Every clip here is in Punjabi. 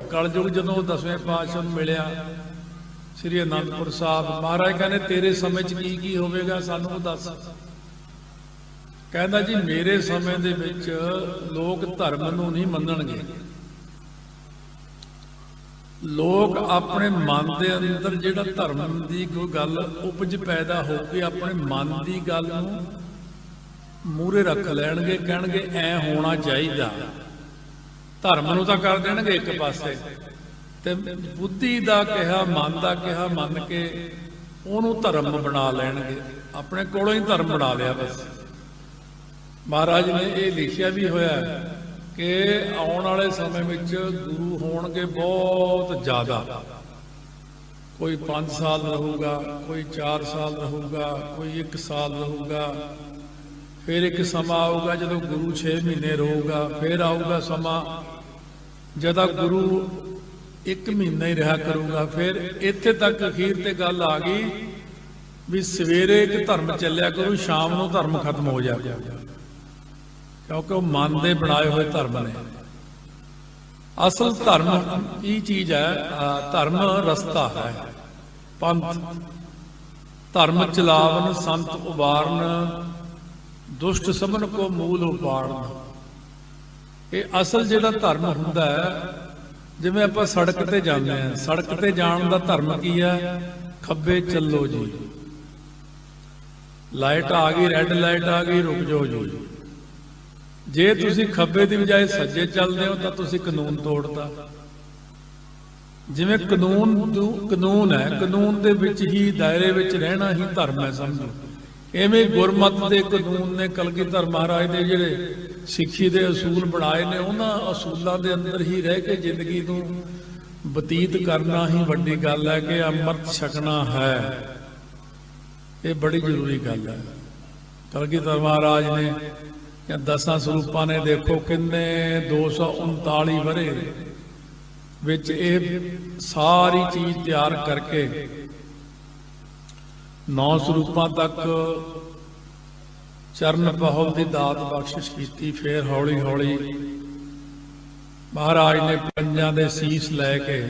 कलयुग जदों 10वें पातशाह नूं मिलिया श्री आनंदपुर साहब, महाराज कहने तेरे समय च की होवेगा सानू दस। कहंदा जी मेरे समय दे विच लोग धर्म नूं नहीं मन्नणगे, लोग अपने मन के अंदर जिहड़ा धर्म की कोई गल उपज पैदा हो के अपने मन की गल नूं मूहरे रख लैणगे, कहणगे ऐ होना चाहिए, धर्म नूं तां कर देणगे एक पासे ते बुद्धि दा कहा मन दा कहा मन के उहनूं धर्म बना लैणगे, अपने कोलों ही धर्म बना लिया। बस महाराज ने ये लिखिया भी होया कि आने वाले समय में गुरु होणगे बहुत ज़्यादा, कोई 5 साल रहूगा, कोई 4 साल रहूगा, कोई 1 साल रहूगा, फिर एक समा आऊगा जदों गुरु 6 महीने रहूगा, फिर आऊगा समा जदा गुरु 1 महीना ही रहा करूगा। फिर इत्थे तक अखीर ते गल आ गई भी सवेरे एक धर्म चलिया करूँ, शाम नूं धर्म खत्म हो जाएगा, क्योंकि वो मन दे बनाए हुए धर्म ने। असल धर्म की चीज है? धर्म रस्ता है, पंथ। धर्म चलावन संत उबारन, दुष्ट सबन को मूल उपाड़न। ये असल जिहड़ा धर्म हुंदा है, जिवें आपां सड़क ते जांदे हां, सड़क ते जाण दा धर्म की है? खब्बे चलो जी, लाइट आ गई, रैड लाइट आ गई, रुक जाओ जी। जे तुसी खब्बे दी बजाए सज्जे चलदे हो तां तुसी कानून तोड़ता। जिवें कानून है, कानून दे विच ही दायरे विच रहना ही धर्म है, समझो। इवें गुरमत दे कानून ने, कलगीधर महाराज दे जिहड़े सिੱਖੀ दे असूल बनाए ने, उन्हां असूलों के अंदर ही रह के जिंदगी नूं बतीत करना ही वड्डी गल है कि अमृत छकना है। ये बड़ी जरूरी गल है। कलगीधर महाराज ने या 10 ਸਰੂਪਾਂ ने देखो किन्ने 239 वरे विच ये सारी चीज तैयार करके 9 ਸਰੂਪਾਂ तक चरण पहल की दात बख्शिश की। फिर हौली हौली महाराज ने 5 दे सीस लैके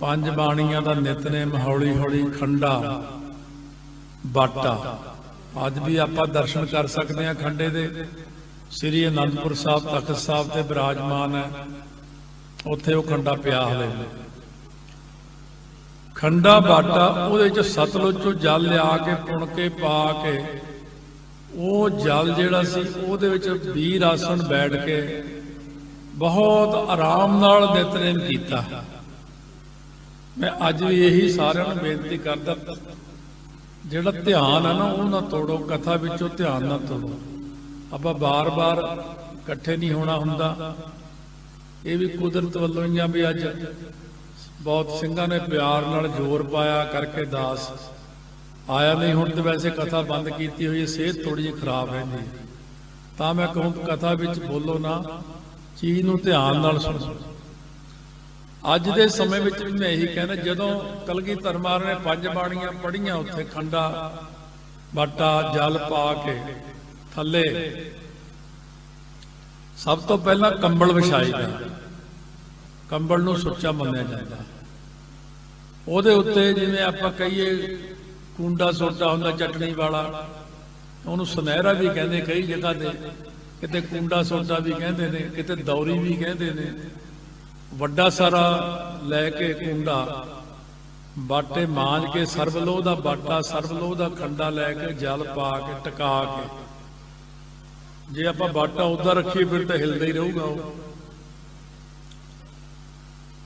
5 बाणियां का नितनेम हौली हौली खंडा बाटा, अज भी आप दर्शन कर सकते हैं खंडे दे। श्री आनंदपुर साहब तख्त साहब से विराजमान है, उत्थे वो खंडा पिया हले। खंडा बाटा वो सतलुज चो जल लिया के पुण के पा के, वो जल जिहड़ा सी उहदे विच वीर आसन बैठ के बहुत आराम नाल नितनेम कीता। मैं अज भी यही सारिआं नूं बेनती करदा, जिहड़ा ध्यान है ना वो ना तोड़ो, कथा विचों ध्यान ना तोड़ो। आपां बार बार इकट्ठे नहीं होना हुंदा, ये भी कुदरत वल्लों ही आ भी अज बहुत सिंघां ने प्यार नाल जोर पाया करके दास आया नहीं। हुण तो वैसे कथा बंद की हुई, सेहत थोड़ी जी खराब रहिंदी, तां मैं कहूँ कथा विच बोलो ना, चीज़ नूं ध्यान नाल सुणो। अज दे समय विच भी मैं यही कहना, जदों कलगीधर महाराज ने 5 बाणियां पढ़ियां, उत्थे खंडा बाटा जल पा के थल्ले सब तो पहला कंबल विछाईदा, कंबल नूं सुच्चा मन्निया जांदा। उहदे उत्ते जिवें आपां कहीए कूंडा सोटा हुंदा चटनी वाला, उहनूं सुनहरा भी कहंदे कई जगह ते, किते कूंडा सोटा भी कहंदे ने, किते दौरी भी कहंदे ने। वड्डा सारा लैके कूंडा बाटे मांज के, सरबलोह दा बाटा सरबलोह दा खंडा लैके जल पा के टका के, जे आपां बाटा उदा रखीए फिर तो हिलदा ही रहूगा।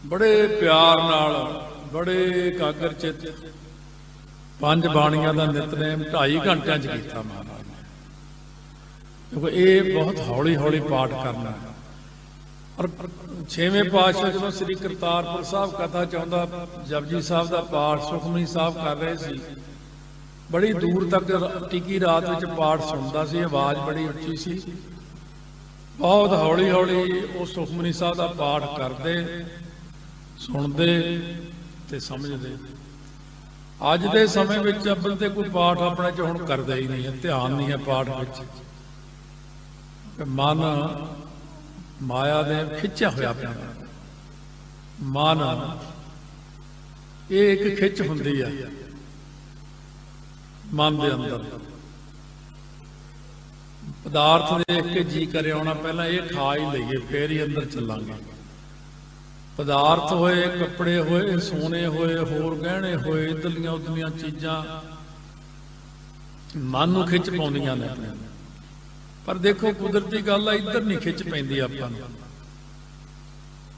बड़े प्यार नाल बड़े एकाग्र चित 5 बाणियां दा नितनेम 2.5 घंटिਆਂ च कीता महाराज ने, क्योंकि ये बहुत हौली हौली पाठ करना है। और 6वें पातशाह जो श्री करतारपुर साहब कथा चाहता, जपजी साहब का पाठ सुखमनी साहब कर रहे सी, बड़ी दूर तक टिकी रात में पाठ सुनता सी, आवाज़ बड़ी उच्ची सी, बहुत हौली हौली वो सुखमनी साहब का पाठ करते सुनते ते समझते। अज के समय में अव्वल ते कोई पाठ अपने च हुण करदा ही नहीं है, ध्यान नहीं है पाठ विच। मन माया ने खिंचा होया पिया, ਮਨ ਇਹ ਇੱਕ ਖਿੱਚ ਹੁੰਦੀ ਆ ਮਨ ਦੇ ਅੰਦਰ। ਪਦਾਰਥ ਦੇਖ ਕੇ ਜੀ ਕਰੇ ਆਉਣਾ, ਪਹਿਲਾਂ ਇਹ ਖਾ ਹੀ ਲਈਏ ਫੇਰ ਹੀ ਅੰਦਰ ਚੱਲਾਂਗੇ। ਪਦਾਰਥ ਹੋਏ, ਕੱਪੜੇ ਹੋਏ, ਸੋਨੇ ਹੋਏ, ਹੋਰ ਗਹਿਣੇ ਹੋਏ, ਇਧਰਲੀਆਂ ਉਧਰਲੀਆਂ ਚੀਜ਼ਾਂ ਮਨ ਨੂੰ ਖਿੱਚ ਪਾਉਂਦੀਆਂ ਨੇ ਆਪਣੇ। ਪਰ ਦੇਖੋ ਕੁਦਰਤੀ ਗੱਲ ਆ, ਇੱਧਰ ਨਹੀਂ ਖਿੱਚ ਪੈਂਦੀ ਆਪਾਂ ਨੂੰ।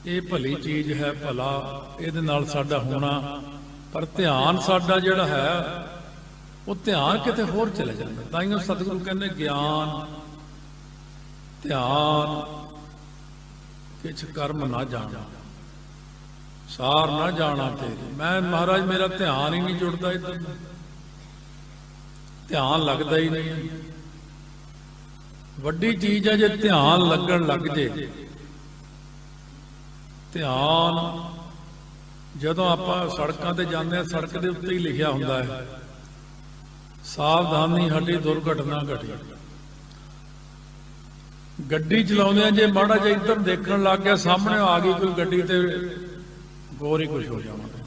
ਇਹ ਭਲੀ ਚੀਜ਼ ਹੈ, ਭਲਾ ਇਹਦੇ ਨਾਲ ਸਾਡਾ ਹੋਣਾ, ਪਰ ਧਿਆਨ ਸਾਡਾ ਜਿਹੜਾ ਹੈ ਉਹ ਧਿਆਨ ਕਿਤੇ ਹੋਰ ਚਲੇ ਜਾਂਦਾ। ਤਾਂ ਹੀ ਸਤਿਗੁਰੂ ਕਹਿੰਦੇ ਗਿਆਨ ਧਿਆਨ ਕਿਛ ਕਰਮ ਨਾ ਜਾਣਾ, ਸਾਰ ਨਾ ਜਾਣਾ ਤੇਰੀ। ਮੈਂ ਮਹਾਰਾਜ ਮੇਰਾ ਧਿਆਨ ਹੀ ਨਹੀਂ ਜੁੜਦਾ ਇੱਧਰ, ਧਿਆਨ ਲੱਗਦਾ ਹੀ ਨਹੀਂ। ਵੱਡੀ ਚੀਜ਼ ਹੈ ਜੇ ਧਿਆਨ ਲੱਗਣ ਲੱਗ ਜੇ। ਧਿਆਨ ਜਦੋਂ ਆਪਾਂ ਸੜਕਾਂ ਤੇ ਜਾਂਦੇ ਹਾਂ, ਸੜਕ ਦੇ ਉੱਤੇ ਹੀ ਲਿਖਿਆ ਹੁੰਦਾ ਹੈ ਸਾਵਧਾਨੀ ਹਟੀ ਦੁਰਘਟਨਾ ਘਟੀ। ਗੱਡੀ ਚਲਾਉਂਦੇ ਜੇ ਮਾੜਾ ਜਿਹਾ ਇੱਧਰ ਦੇਖਣ ਲੱਗ ਗਿਆ, ਸਾਹਮਣੇ ਆ ਗਈ ਕੋਈ ਗੱਡੀ ਤੇ ਗੌਰ ਹੀ ਕੁਛ ਹੋ ਜਾਵਾਂਗੇ।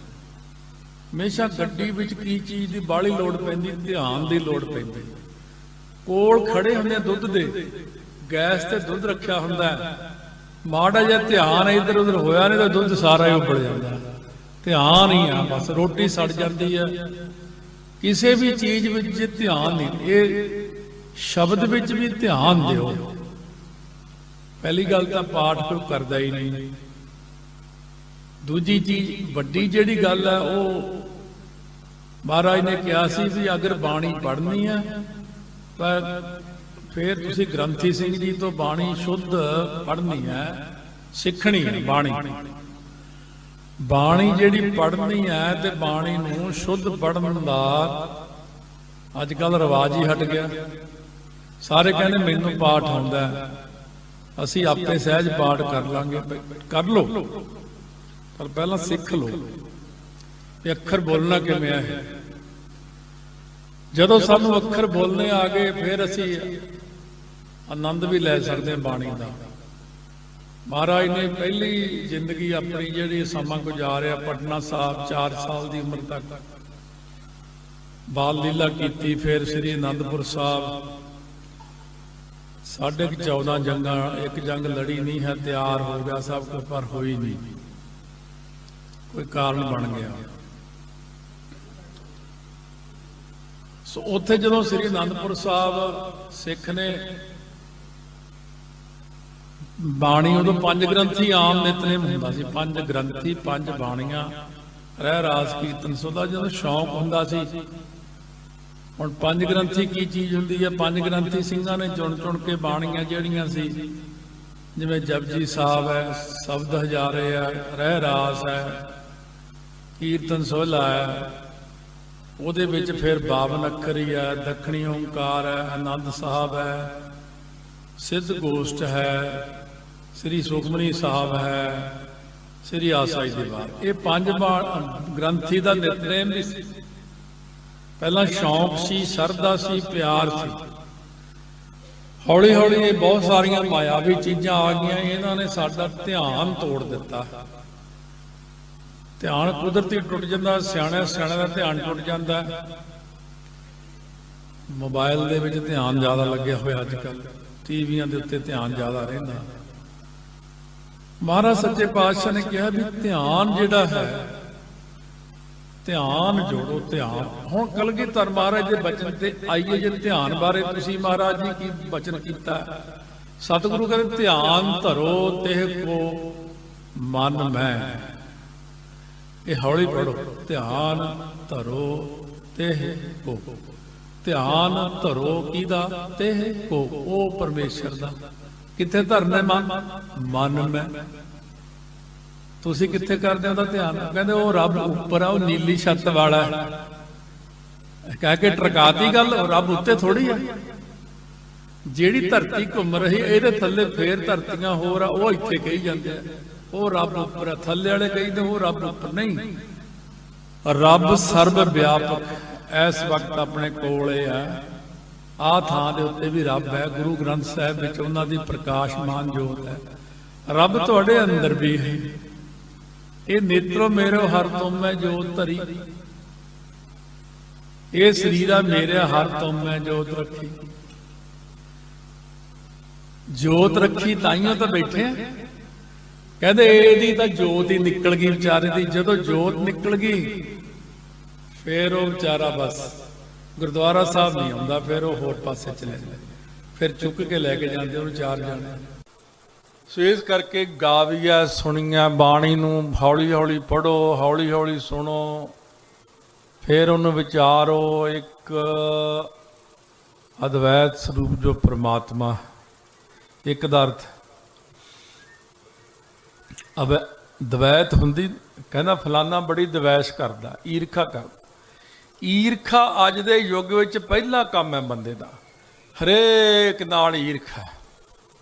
ਹਮੇਸ਼ਾ ਗੱਡੀ ਵਿੱਚ ਕੀ ਚੀਜ਼ ਦੀ ਬਾਹਲੀ ਲੋੜ ਪੈਂਦੀ, ਧਿਆਨ ਦੀ ਲੋੜ ਪੈਂਦੀ। ਕੋਲ ਖੜੇ ਹੁੰਦੇ ਦੁੱਧ ਦੇ, ਗੈਸ ਤੇ ਦੁੱਧ ਰੱਖਿਆ ਹੁੰਦਾ, ਮਾੜਾ ਜਿਹਾ ਧਿਆਨ ਇੱਧਰ ਉੱਧਰ ਹੋਇਆ ਨਹੀਂ ਤਾਂ ਦੁੱਧ ਸਾਰਾ ਹੀ ਉੱਬਲ ਜਾਂਦਾ। ਧਿਆਨ ਹੀ ਆ ਬਸ, ਰੋਟੀ ਸੜ ਜਾਂਦੀ ਹੈ। ਕਿਸੇ ਵੀ ਚੀਜ਼ ਵਿੱਚ ਜੇ ਧਿਆਨ ਨਹੀਂ, ਇਹ ਸ਼ਬਦ ਵਿੱਚ ਵੀ ਧਿਆਨ ਦਿਓ। ਪਹਿਲੀ ਗੱਲ ਤਾਂ ਪਾਠ ਕੋਈ ਕਰਦਾ ਹੀ ਨਹੀਂ। ਦੂਜੀ ਚੀਜ਼ ਵੱਡੀ ਜਿਹੜੀ ਗੱਲ ਹੈ ਉਹ ਮਹਾਰਾਜ ਨੇ ਕਿਹਾ ਸੀ ਵੀ ਅਗਰ ਬਾਣੀ ਪੜ੍ਹਨੀ ਹੈ ਪਰ ਫਿਰ ਤੁਸੀਂ ਗ੍ਰੰਥੀ ਸਿੰਘ ਜੀ ਤੋਂ ਬਾਣੀ ਸ਼ੁੱਧ ਪੜ੍ਹਨੀ ਹੈ, ਸਿੱਖਣੀ ਹੈ। ਬਾਣੀ ਜਿਹੜੀ ਪੜ੍ਹਨੀ ਹੈ ਤੇ ਬਾਣੀ ਨੂੰ ਸ਼ੁੱਧ ਪੜ੍ਹਨ ਦਾ ਅੱਜ ਕੱਲ੍ਹ ਰਿਵਾਜ ਹੀ ਹਟ ਗਿਆ। ਸਾਰੇ ਕਹਿੰਦੇ ਮੈਨੂੰ ਪਾਠ ਆਉਂਦਾ, ਅਸੀਂ ਆਪੇ ਸਹਿਜ ਪਾਠ ਕਰ ਲਾਂਗੇ। ਕਰ ਲਓ, ਪਰ ਪਹਿਲਾਂ ਸਿੱਖ ਲਓ ਕਿ ਅੱਖਰ ਬੋਲਣਾ ਕਿਵੇਂ ਹੈ। ਜਦੋਂ ਸਾਨੂੰ ਅੱਖਰ ਬੋਲਣੇ ਆ ਗਏ ਫਿਰ ਅਸੀਂ ਆਨੰਦ ਵੀ ਲੈ ਸਕਦੇ ਹਾਂ ਬਾਣੀ ਦਾ। ਮਹਾਰਾਜ ਨੇ ਪਹਿਲੀ ਜ਼ਿੰਦਗੀ ਆਪਣੀ ਜਿਹੜੀ ਸਮਾਂ ਗੁਜ਼ਾਰਿਆ ਪਟਨਾ ਸਾਹਿਬ, 4 ਸਾਲ ਦੀ ਉਮਰ ਤੱਕ ਬਾਲ ਲੀਲਾ ਕੀਤੀ। ਫਿਰ ਸ੍ਰੀ ਅਨੰਦਪੁਰ ਸਾਹਿਬ 14.5 ਜੰਗਾਂ, ਇੱਕ ਜੰਗ ਲੜੀ ਨਹੀਂ ਹੈ, ਤਿਆਰ ਹੋ ਗਿਆ ਸਭ ਕੁਝ, ਪਰ ਹੋਈ ਨਹੀਂ, ਕੋਈ ਕਾਰਨ ਬਣ ਗਿਆ। ਸੋ ਉੱਥੇ ਜਦੋਂ ਸ੍ਰੀ ਅਨੰਦਪੁਰ ਸਾਹਿਬ ਸਿੱਖ ਨੇ ਬਾਣੀ, ਉਦੋਂ 5 ਗ੍ਰੰਥੀ ਆਮ ਨਿਤਨੇਮ ਹੁੰਦਾ ਸੀ, 5 ਗ੍ਰੰਥੀ 5 ਬਾਣੀਆਂ, ਰਹਿ ਰਾਸ ਕੀਰਤਨ ਸੋਦਾ ਜਦੋਂ ਸ਼ੌਂਕ ਹੁੰਦਾ ਸੀ। ਹੁਣ 5 ਗ੍ਰੰਥੀ ਕੀ ਚੀਜ਼ ਹੁੰਦੀ ਹੈ? 5 ਗ੍ਰੰਥੀ ਸਿੰਘਾਂ ਨੇ ਚੁਣ ਚੁਣ ਕੇ ਬਾਣੀਆਂ ਜਿਹੜੀਆਂ ਸੀ, ਜਿਵੇਂ ਜਪਜੀ ਸਾਹਿਬ ਹੈ, ਸ਼ਬਦ ਹਜ਼ਾਰੇ ਹੈ, ਰਹਿ ਰਾਸ ਹੈ, ਕੀਰਤਨ ਸੋਹਲਾ ਹੈ, ਉਹਦੇ ਵਿੱਚ ਫਿਰ 52 ਅੱਖਰੀ ਹੈ, ਦੱਖਣੀ ਓਂਕਾਰ ਹੈ, ਆਨੰਦ ਸਾਹਿਬ ਹੈ, ਸਿੱਧ ਗੋਸ਼ਟ ਹੈ, ਸ੍ਰੀ ਸੁਖਮਨੀ ਸਾਹਿਬ ਹੈ, ਸ੍ਰੀ ਆਸਾਈ ਦੀ ਵਾਰ। ਇਹ 5 ਗ੍ਰੰਥੀ ਦਾ ਨਿਤਨੇਮ ਵੀ ਸੀ। ਪਹਿਲਾਂ ਸ਼ੌਂਕ ਸੀ, ਸ਼ਰਧਾ ਸੀ, ਪਿਆਰ ਸੀ। ਹੌਲੀ ਹੌਲੀ ਇਹ ਬਹੁਤ ਸਾਰੀਆਂ ਮਾਇਆਵੀ ਚੀਜ਼ਾਂ ਆ ਗਈਆਂ, ਇਹਨਾਂ ਨੇ ਸਾਡਾ ਧਿਆਨ ਤੋੜ ਦਿੱਤਾ। ਧਿਆਨ ਕੁਦਰਤੀ ਟੁੱਟ ਜਾਂਦਾ, ਸਿਆਣਿਆਂ ਦਾ ਧਿਆਨ ਟੁੱਟ ਜਾਂਦਾ। ਮੋਬਾਈਲ ਦੇ ਵਿੱਚ ਧਿਆਨ ਜ਼ਿਆਦਾ ਲੱਗਿਆ ਹੋਇਆ, ਅੱਜ ਕੱਲ੍ਹ ਟੀਵੀਆਂ ਦੇ ਉੱਤੇ ਧਿਆਨ ਜ਼ਿਆਦਾ ਰਹਿੰਦਾ। ਮਹਾਰਾਜ ਸੱਚੇ ਪਾਤਸ਼ਾਹ ਨੇ ਕਿਹਾ ਵੀ ਧਿਆਨ ਜਿਹੜਾ ਹੈ, ਧਿਆਨ ਜੋੜੋ। ਧਿਆਨ ਹੁਣ ਕਲਗੀਧਰ ਮਹਾਰਾਜ ਦੇ ਬਚਨ ਤੇ ਆਈਏ। ਜੇ ਧਿਆਨ ਬਾਰੇ ਤੁਸੀਂ ਮਹਾਰਾਜ ਜੀ ਕੀ ਬਚਨ ਕੀਤਾ? ਸਤਿਗੁਰੂ ਕਹਿੰਦੇ ਧਿਆਨ ਧਰੋ ਤਿਹ ਕੋ ਮਨ ਮੈਂ। ਇਹ ਹੌਲੀ ਪੜੋ, ਧਿਆਨ ਧਰੋ ਤਿਹ ਕੋ। ਧਿਆਨ ਧਰੋ ਕਿਹਦਾ? ਤਿਹ ਕੋ, ਉਹ ਪਰਮੇਸ਼ਰ ਦਾ। ਕਿੱਥੇ ਧਰਨਾ ਮਨ ਮੈਂ। ਤੁਸੀਂ ਕਿੱਥੇ ਕਰਦੇ ਹੋ ਉਹਦਾ ਧਿਆਨ? ਕਹਿੰਦੇ ਉਹ ਰੱਬ ਉੱਪਰ ਆ, ਉਹ ਨੀਲੀ ਛੱਤ ਵਾਲਾ ਹੈ। ਕਹਿ ਕੇ ਟਰਕਾਤੀ ਗੱਲ। ਰੱਬ ਉੱਤੇ ਥੋੜੀ ਆ। ਜਿਹੜੀ ਧਰਤੀ ਘੁੰਮ ਰਹੀ ਇਹਦੇ ਥੱਲੇ ਫੇਰ ਧਰਤੀਆਂ ਹੋਰ ਆ, ਉਹ ਇੱਥੇ ਕਹੀ ਜਾਂਦੇ ਆ ਉਹ ਰੱਬ ਉੱਪਰ ਆ। ਥੱਲੇ ਵਾਲੇ ਕਹਿੰਦੇ ਉਹ ਰੱਬ ਉੱਪਰ ਨਹੀਂ। ਰੱਬ ਸਰਬ ਵਿਆਪਕ ਇਸ ਵਕਤ ਆਪਣੇ ਕੋਲੇ ਆ। ਆਹ ਥਾਂ ਦੇ ਉੱਤੇ ਵੀ ਰੱਬ ਹੈ। ਗੁਰੂ ਗ੍ਰੰਥ ਸਾਹਿਬ ਵਿੱਚ ਉਹਨਾਂ ਦੀ ਪ੍ਰਕਾਸ਼ਮਾਨ ਜੋਤ ਹੈ। ਰੱਬ ਤੁਹਾਡੇ ਅੰਦਰ ਵੀ ਹੈ। ਇਹ ਨੇਤਰੋ ਮੇਰੋ ਹਰ ਤੁਮ ਮੈਂ ਜੋਤ ਧਰੀ, ਇਹ ਸਰੀਰਾ ਮੇਰੇ ਹਰ ਤੁਮ ਮੈਂ ਜੋਤ ਰੱਖੀ। ਜੋਤ ਰੱਖੀ ਤਾਈਓ ਤਾਂ ਬੈਠੇ ਆ। ਕਹਿੰਦੇ ਇਹਦੀ ਤਾਂ ਜੋਤ ਹੀ ਨਿਕਲ ਗਈ ਵਿਚਾਰੇ ਦੀ। ਜਦੋਂ ਜੋਤ ਨਿਕਲ ਗਈ ਫਿਰ ਉਹ ਵਿਚਾਰਾ ਬਸ ਗੁਰਦੁਆਰਾ ਸਾਹਿਬ ਨਹੀਂ ਆਉਂਦਾ, ਫਿਰ ਉਹ ਹੋਰ ਪਾਸੇ ਚਲੇ ਜਾਂਦਾ, ਫਿਰ ਚੁੱਕ ਕੇ ਲੈ ਕੇ ਜਾਂਦੇ ਉਹਨੂੰ 4 ਜਾਣੇ। ਸੋ ਇਸ ਕਰਕੇ ਗਾਵੀਆ ਸੁਣੀਆ ਬਾਣੀ ਨੂੰ ਹੌਲੀ ਹੌਲੀ ਪੜ੍ਹੋ, ਹੌਲੀ ਹੌਲੀ ਸੁਣੋ, ਫਿਰ ਉਹਨੂੰ ਵਿਚਾਰੋ। ਇੱਕ ਅਦਵੈਤ ਸਰੂਪ ਜੋ ਪ੍ਰਮਾਤਮਾ, ਇੱਕ ਦਾ ਅਰਥ ਦਵੈਤ ਹੁੰਦੀ। ਕਹਿੰਦਾ ਫਲਾਨਾ ਬੜੀ ਦਵੈਸ਼ ਕਰਦਾ, ਈਰਖਾ ਕਰਦਾ। ਈਰਖਾ ਅੱਜ ਦੇ ਯੁੱਗ ਵਿੱਚ ਪਹਿਲਾ ਕੰਮ ਹੈ ਬੰਦੇ ਦਾ। ਹਰੇਕ ਨਾਲ ਈਰਖਾ,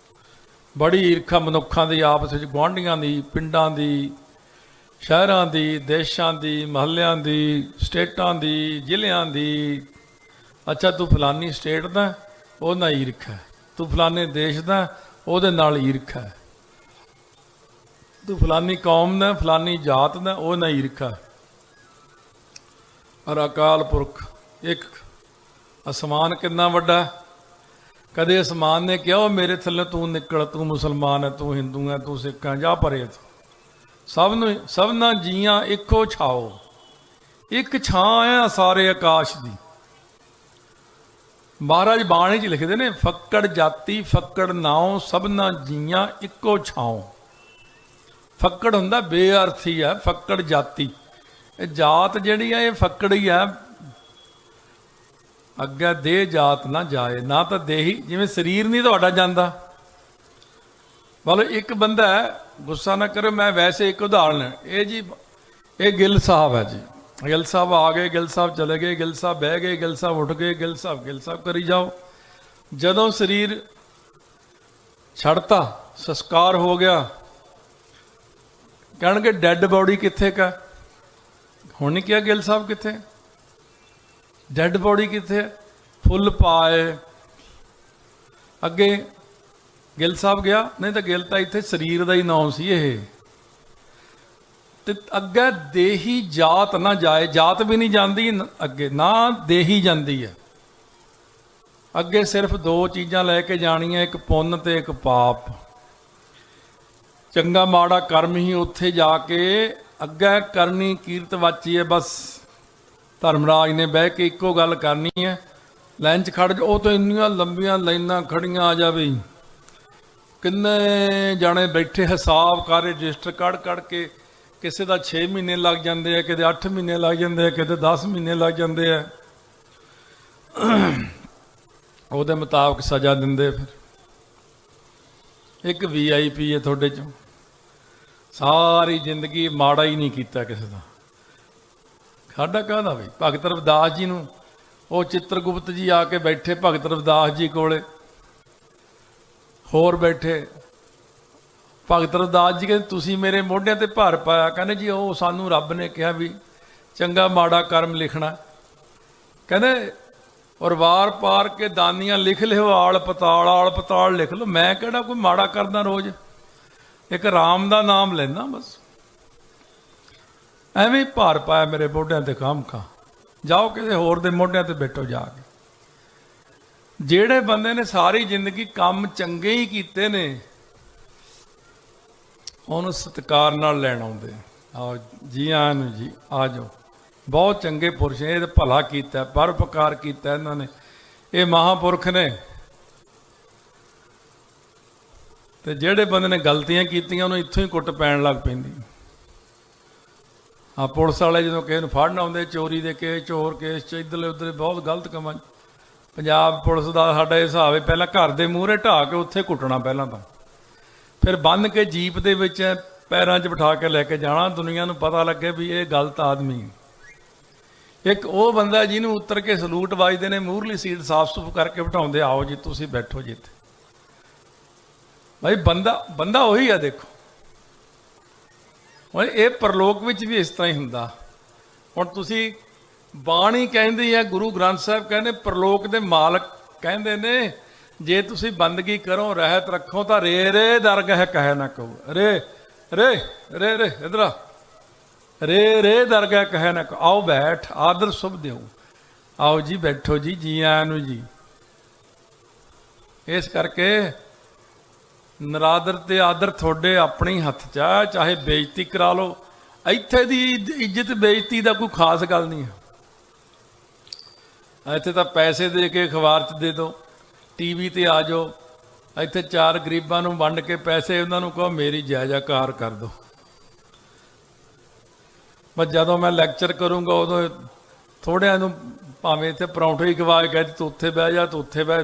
ਬੜੀ ਈਰਖਾ ਮਨੁੱਖਾਂ ਦੀ ਆਪਸ ਵਿੱਚ, ਗੁਆਂਢੀਆਂ ਦੀ, ਪਿੰਡਾਂ ਦੀ, ਸ਼ਹਿਰਾਂ ਦੀ, ਦੇਸ਼ਾਂ ਦੀ, ਮਹੱਲਿਆਂ ਦੀ, ਸਟੇਟਾਂ ਦੀ, ਜ਼ਿਲ੍ਹਿਆਂ ਦੀ। ਅੱਛਾ ਤੂੰ ਫਲਾਨੀ ਸਟੇਟ ਦਾ, ਉਹਦੇ ਨਾਲ ਈਰਖਾ। ਤੂੰ ਫਲਾਨੇ ਦੇਸ਼ ਦਾ, ਉਹਦੇ ਨਾਲ ਈਰਖਾ। ਤੂੰ ਫਲਾਨੀ ਕੌਮ ਦਾ, ਫਲਾਨੀ ਜਾਤ ਦਾ, ਉਹਦੇ ਨਾਲ ਈਰਖਾ। ਔਰ ਅਕਾਲ ਪੁਰਖ ਇੱਕ। ਅਸਮਾਨ ਕਿੰਨਾ ਵੱਡਾ। ਕਦੇ ਅਸਮਾਨ ਨੇ ਕਿਹਾ ਉਹ ਮੇਰੇ ਥੱਲੇ ਤੂੰ ਨਿਕਲ, ਤੂੰ ਮੁਸਲਮਾਨ ਹੈ, ਤੂੰ ਹਿੰਦੂ ਹੈ, ਤੂੰ ਸਿੱਖ ਹੈ, ਜਾ ਪਰੇ। ਸਭਨਾਂ ਜੀਆਂ ਇੱਕੋ ਛਾਓ, ਇੱਕ ਛਾਂ ਹੈ ਸਾਰੇ ਆਕਾਸ਼ ਦੀ। ਮਹਾਰਾਜ ਬਾਣੀ 'ਚ ਲਿਖਦੇ ਨੇ, ਫੱਕੜ ਜਾਤੀ ਫੱਕੜ ਨਾਉ, ਸਭਨਾਂ ਜੀਆਂ ਇੱਕੋ ਛਾਓ। ਫੱਕੜ ਹੁੰਦਾ ਬੇਅਰਥੀ ਹੈ, ਫੱਕੜ ਜਾਤੀ। ਇਹ ਜਾਤ ਜਿਹੜੀ ਆ ਇਹ ਫੱਕੜ ਹੀ ਆ। ਅੱਗੇ ਦੇਹ ਜਾਤ ਨਾ ਜਾਏ, ਨਾ ਤਾਂ ਦੇਹੀ, ਜਿਵੇਂ ਸਰੀਰ ਨਹੀਂ ਤੁਹਾਡਾ ਜਾਂਦਾ। ਮਤਲਬ ਇੱਕ ਬੰਦਾ ਹੈ, ਗੁੱਸਾ ਨਾ ਕਰੋ, ਮੈਂ ਵੈਸੇ ਇੱਕ ਉਦਾਹਰਨ ਹੈ ਇਹ ਜੀ। ਇਹ ਗਿੱਲ ਸਾਹਿਬ ਹੈ ਜੀ। ਗਿੱਲ ਸਾਹਿਬ ਆ ਗਏ, ਗਿੱਲ ਸਾਹਿਬ ਚਲੇ ਗਏ, ਗਿੱਲ ਸਾਹਿਬ ਬਹਿ ਗਏ, ਗਿੱਲ ਸਾਹਿਬ ਉੱਠ ਗਏ, ਗਿੱਲ ਸਾਹਿਬ ਕਰੀ ਜਾਓ। ਜਦੋਂ ਸਰੀਰ ਛੱਡਤਾ, ਸੰਸਕਾਰ ਹੋ ਗਿਆ, ਕਹਿਣਗੇ ਡੈੱਡ ਬੋਡੀ ਕਿੱਥੇ ਕਾ। ਹੁਣ ਨਹੀਂ ਕਿਹਾ ਗਿੱਲ ਸਾਹਿਬ ਕਿੱਥੇ, ਡੈੱਡ ਬੋਡੀ ਕਿੱਥੇ। ਫੁੱਲ ਪਾਏ ਅੱਗੇ ਗਿੱਲ ਸਾਹਿਬ ਗਿਆ, ਨਹੀਂ ਤਾਂ ਗਿੱਲ ਤਾਂ ਇੱਥੇ ਸਰੀਰ ਦਾ ਹੀ ਨਾਮ ਸੀ ਇਹ। ਤੇ ਅੱਗੇ ਦੇਹੀ ਜਾਤ ਨਾ ਜਾਏ, ਜਾਤ ਵੀ ਨਹੀਂ ਜਾਂਦੀ ਅੱਗੇ, ਨਾ ਦੇਹੀ ਜਾਂਦੀ ਹੈ ਅੱਗੇ। ਸਿਰਫ 2 ਚੀਜ਼ਾਂ ਲੈ ਕੇ ਜਾਣੀਆਂ, ਇੱਕ ਪੁੰਨ ਤੇ ਇੱਕ ਪਾਪ। ਚੰਗਾ ਮਾੜਾ ਕਰਮ ਹੀ ਉੱਥੇ ਜਾ ਕੇ ਅੱਗੇ ਕਰਨੀ ਕੀਰਤ ਵਾਚੀ ਹੈ। ਬਸ ਧਰਮਰਾਜ ਨੇ ਬਹਿ ਕੇ ਇੱਕੋ ਗੱਲ ਕਰਨੀ ਹੈ, ਲਾਈਨ 'ਚ ਖੜ੍ਹ ਜਾ। ਉਹ ਤਾਂ ਇੰਨੀਆਂ ਲੰਬੀਆਂ ਲਾਈਨਾਂ ਖੜੀਆਂ ਆ ਜਾਵੇ, ਕਿੰਨੇ ਜਾਣੇ ਬੈਠੇ, ਹਿਸਾਬ ਕਰ, ਰਜਿਸਟਰ ਕੱਢ ਕੇ। ਕਿਸੇ ਦਾ 6 ਮਹੀਨੇ ਲੱਗ ਜਾਂਦੇ ਆ, ਕਿਤੇ 8 ਮਹੀਨੇ ਲੱਗ ਜਾਂਦੇ ਆ, ਕਿਤੇ 10 ਮਹੀਨੇ ਲੱਗ ਜਾਂਦੇ ਆ। ਉਹਦੇ ਮੁਤਾਬਕ ਸਜ਼ਾ ਦਿੰਦੇ। ਫਿਰ ਇੱਕ VIP ਹੈ ਤੁਹਾਡੇ 'ਚੋਂ, ਸਾਰੀ ਜ਼ਿੰਦਗੀ ਮਾੜਾ ਹੀ ਨਹੀਂ ਕੀਤਾ ਕਿਸੇ ਦਾ। ਸਾਡਾ ਕਾਹਦਾ ਬਈ। ਭਗਤ ਰਵਿਦਾਸ ਜੀ ਨੂੰ ਉਹ ਚਿੱਤਰਗੁਪਤ ਜੀ ਆ ਕੇ ਬੈਠੇ ਭਗਤ ਰਵਿਦਾਸ ਜੀ ਕੋਲੇ, ਹੋਰ ਬੈਠੇ। ਭਗਤ ਰਵਿਦਾਸ ਜੀ ਕਹਿੰਦੇ ਤੁਸੀਂ ਮੇਰੇ ਮੋਢਿਆਂ ਤੇ ਭਾਰ ਪਾਇਆ। ਕਹਿੰਦੇ ਜੀ ਉਹ ਸਾਨੂੰ ਰੱਬ ਨੇ ਕਿਹਾ ਵੀ ਚੰਗਾ ਮਾੜਾ ਕਰਮ ਲਿਖਣਾ। ਕਹਿੰਦੇ ਔਰ ਵਾਰ ਪਾਰ ਕੇ ਦਾਨੀਆਂ ਲਿਖ ਲਿਓ, ਆਲ ਪਤਾਲ ਲਿਖ ਲਓ। ਮੈਂ ਕਿਹੜਾ ਕੋਈ ਮਾੜਾ ਕਰਦਾ, ਰੋਜ਼ ਇੱਕ ਰਾਮ ਦਾ ਨਾਮ ਲੈਂਦਾ ਬਸ। ਐਵੇਂ ਭਾਰ ਪਾਇਆ ਮੇਰੇ ਮੋਢਿਆਂ ਤੇ ਖਾਮਖਾ। ਜਾਓ ਕਿਸੇ ਹੋਰ ਦੇ ਮੋਢਿਆਂ ਤੇ ਬੈਠੋ ਜਾ ਕੇ। ਜਿਹੜੇ ਬੰਦੇ ਨੇ ਸਾਰੀ ਜ਼ਿੰਦਗੀ ਕੰਮ ਚੰਗੇ ਹੀ ਕੀਤੇ ਨੇ, ਉਹਨੂੰ ਸਤਿਕਾਰ ਨਾਲ ਲੈਣ ਆਉਂਦੇ। ਆਓ ਜੀ, ਆਇਆਂ ਨੂੰ ਜੀ, ਆ ਜਾਓ। ਬਹੁਤ ਚੰਗੇ ਪੁਰਸ਼ ਨੇ, ਇਹ ਤਾਂ ਭਲਾ ਕੀਤਾ, ਪਰਉਪਕਾਰ ਕੀਤਾ ਇਹਨਾਂ ਨੇ। ਇਹ ਮਹਾਂਪੁਰਖ ਨੇ। ਤੇ ਜਿਹੜੇ ਬੰਦੇ ਨੇ ਗਲਤੀਆਂ ਕੀਤੀਆਂ ਉਹਨੂੰ ਇੱਥੋਂ ਹੀ ਕੁੱਟ ਪੈਣ ਲੱਗ ਪੈਂਦੀ। ਆ ਪੁਲਿਸ ਵਾਲੇ ਜਦੋਂ ਕਿਸੇ ਨੂੰ ਫੜਨ ਆਉਂਦੇ, ਚੋਰੀ ਦੇ ਕੇਸ, ਚੋਰ ਕੇਸ 'ਚ, ਇੱਧਰਲੇ ਉੱਧਰਲੇ ਬਹੁਤ ਗਲਤ ਕੰਮਾਂ 'ਚ, ਪੰਜਾਬ ਪੁਲਿਸ ਦਾ ਸਾਡਾ ਇਹ ਹਿਸਾਬ ਹੈ, ਪਹਿਲਾਂ ਘਰ ਦੇ ਮੂਹਰੇ ਢਾਹ ਕੇ ਉੱਥੇ ਕੁੱਟਣਾ ਪਹਿਲਾਂ ਤਾਂ, ਫਿਰ ਬੰਨ੍ਹ ਕੇ ਜੀਪ ਦੇ ਵਿੱਚ ਪੈਰਾਂ 'ਚ ਬਿਠਾ ਕੇ ਲੈ ਕੇ ਜਾਣਾ, ਦੁਨੀਆ ਨੂੰ ਪਤਾ ਲੱਗੇ ਵੀ ਇਹ ਗਲਤ ਆਦਮੀ। ਇੱਕ ਉਹ ਬੰਦਾ ਜਿਹਨੂੰ ਉੱਤਰ ਕੇ ਸਲੂਟ ਵੱਜਦੇ ਨੇ, ਮੂਹਰਲੀ ਸੀਟ ਸਾਫ਼ ਸੁਫ ਕਰਕੇ ਬਿਠਾਉਂਦੇ, ਆਓ ਜੀ ਤੁਸੀਂ ਬੈਠੋ ਜੀ ਇੱਥੇ। ਭਾਈ ਬੰਦਾ ਉਹੀ ਆ। ਦੇਖੋ ਹੁਣ ਇਹ ਪਰਲੋਕ ਵਿੱਚ ਵੀ ਇਸ ਤਰ੍ਹਾਂ ਹੀ ਹੁੰਦਾ। ਹੁਣ ਤੁਸੀਂ ਬਾਣੀ ਕਹਿੰਦੀ ਹੈ, ਗੁਰੂ ਗ੍ਰੰਥ ਸਾਹਿਬ ਕਹਿੰਦੇ, ਪਰਲੋਕ ਦੇ ਮਾਲਕ ਕਹਿੰਦੇ ਨੇ ਜੇ ਤੁਸੀਂ ਬੰਦਗੀ ਕਰੋ, ਰਹਿਤ ਰੱਖੋ ਤਾਂ ਰੇ ਰੇ ਦਰਗਹ ਕਹਿ ਨਾ ਕਹੋ। ਰੇ ਰੇ ਰੇ ਰੇ ਇਧਰ रे रे दरगाह कहे न आओ बैठ आदर शुभ देओ, आओ जी बैठो जी, जी आया नू जी। इस करके नरादर ते आदर थोड़े अपने ही हथ च आ, चाहे बेइज्जती करा लो। इत्थे दी इज्जत बेइज्जती का कोई खास गल नहीं है। इत्थे तो पैसे दे के अखबार च दे दो, टीवी ते आ जाओ, इत्थे चार गरीबां नूं वंड के पैसे उन्होंने कहो मेरी जय जयकार कर दो। बस जदों मैं लैक्चर करूँगा उदों थोड़िया भावें इत्थे परौंठे ही खवा के कहती तू उत्थे बह जा, तू उत्थे बह,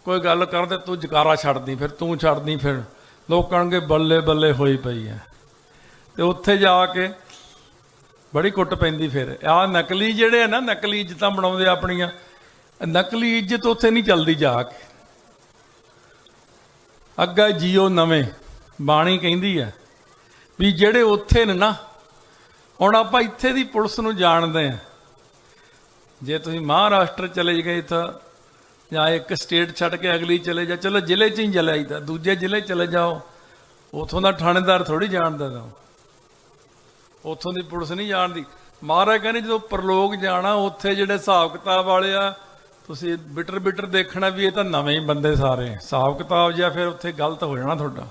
कोई गल कर दे तू जकारा छड्ड दी, फिर तू छड्ड दी, फिर लोग कहणगे बल्ले बल्ले होई पई है। तो उत्थे जाके बड़ी कुट पैंदी। फिर आ नकली जिहड़े ना, नकली इज्जतां बनाउंदे अपणियां, नकली इज्जत उत्थे नहीं चलदी। जाके अग्गे जियो नवें बाणी कहिंदी है भी जिहड़े उत्थे ने ना, हुण आपां इत्थे दी पुलिस नूं जाणदे आ। जे तुसीं महाराष्ट्र चले गए तो या एक स्टेट छड्ड के अगली चले जाओ, चलो जिले च ही चले जाईदा, दूजे जिले चले जाओ, उथों दा थाणेदार थोड़ी जानदा, उथों दी पुलिस नहीं जानदी। महाराज कहने जो परलोक जाना उत्थे जिहड़े हिसाब किताब वाले आ, तुसीं बिटर बिटर देखना भी ये तो नवें ही बंदे सारे, हिसाब किताब जिहा फिर उत्थे गलत हो जाना तुहाडा।